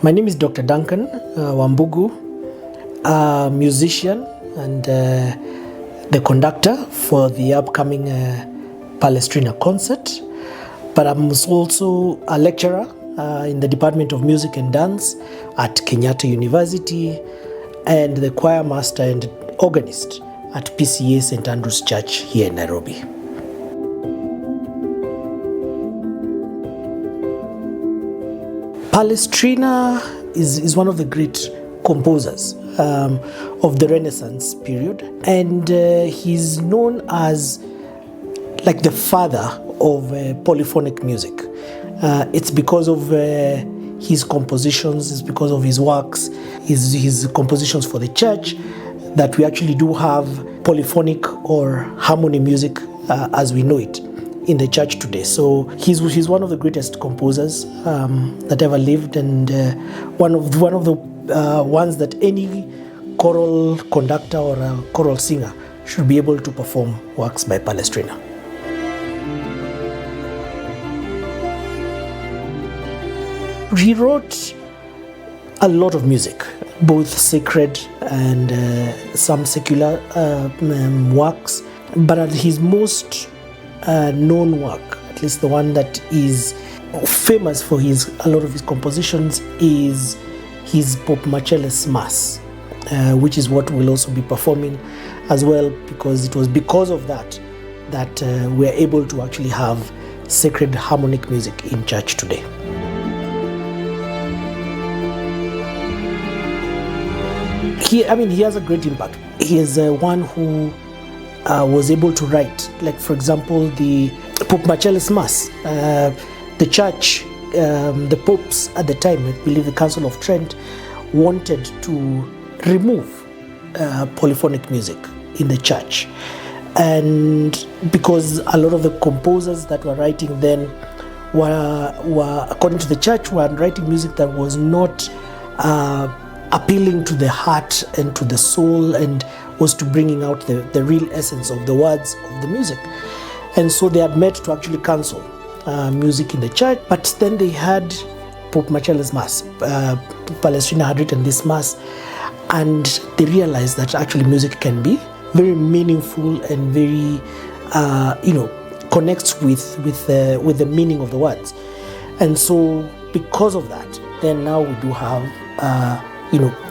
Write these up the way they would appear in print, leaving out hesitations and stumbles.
My name is Dr. Duncan Wambugu, a musician and the conductor for the upcoming Palestrina concert. But I'm also a lecturer in the Department of Music and Dance at Kenyatta University and the choir master and organist at PCA St. Andrew's Church here in Nairobi. Palestrina is one of the great composers of the Renaissance period, and he's known as like the father of polyphonic music. It's because of his compositions, it's because of his works, his compositions for the church, that we actually do have polyphonic or harmony music as we know it in the church today. So he's one of the greatest composers that ever lived, and one of the ones that any choral conductor or a choral singer should be able to perform works by Palestrina. He wrote a lot of music, both sacred and some secular works, but at his most known work, at least the one that is famous for a lot of his compositions, is his Pope Marcellus Mass, which is what we'll also be performing as well, because it was because of that we're able to actually have sacred harmonic music in church today. He has a great impact. He is one who was able to write, like for example, the Pope Marcellus Mass. The church, the popes at the time, I believe the Council of Trent, wanted to remove polyphonic music in the church. And because a lot of the composers that were writing then were according to the church, were writing music that was not appealing to the heart and to the soul, and was to bringing out the real essence of the words of the music. And so they had met to actually cancel music in the church, but then they had Pope Marcellus Mass. Palestrina had written this Mass, and they realized that actually music can be very meaningful and very, connects with the meaning of the words. And so because of that, then now we do have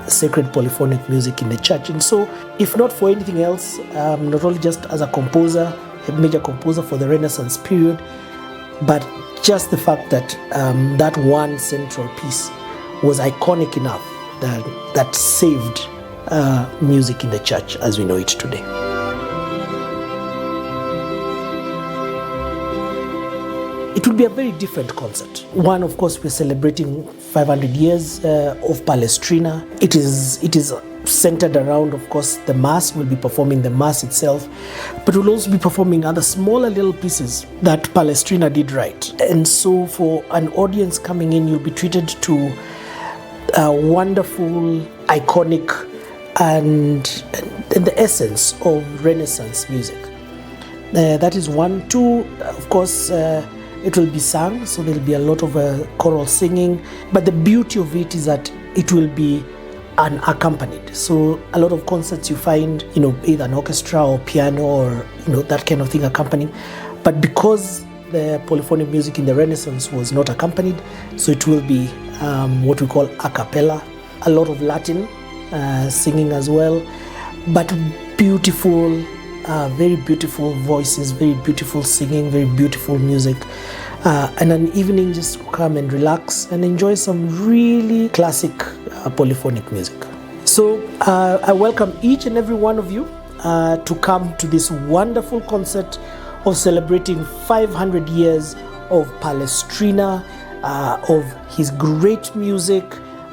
sacred polyphonic music in the church. And so if not for anything else, not only just as a composer, a major composer for the Renaissance period, but just the fact that that one central piece was iconic enough that saved music in the church as we know it today. It will be a very different concert. One, of course, we're celebrating 500 years of Palestrina. It is centered around, of course, the Mass. We'll be performing the Mass itself, but we'll also be performing other smaller little pieces that Palestrina did write. And so for an audience coming in, you'll be treated to a wonderful, iconic, and the essence of Renaissance music. That is one. Two, of course, it will be sung, so there'll be a lot of choral singing. But the beauty of it is that it will be unaccompanied. So a lot of concerts you find, either an orchestra or piano or that kind of thing accompanying. But because the polyphonic music in the Renaissance was not accompanied, so it will be what we call a cappella. A lot of Latin singing as well, but beautiful. Very beautiful voices, very beautiful singing, very beautiful music, and an evening just to come and relax and enjoy some really classic polyphonic music. So I welcome each and every one of you to come to this wonderful concert of celebrating 500 years of Palestrina, of his great music,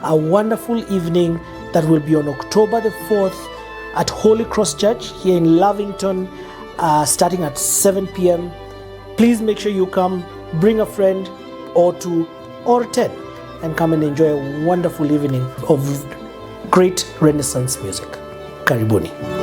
a wonderful evening that will be on October the 4th at Holy Cross Church here in Lavington, starting at 7 p.m. Please make sure you come, bring a friend or two or 10, and come and enjoy a wonderful evening of great Renaissance music. Karibuni.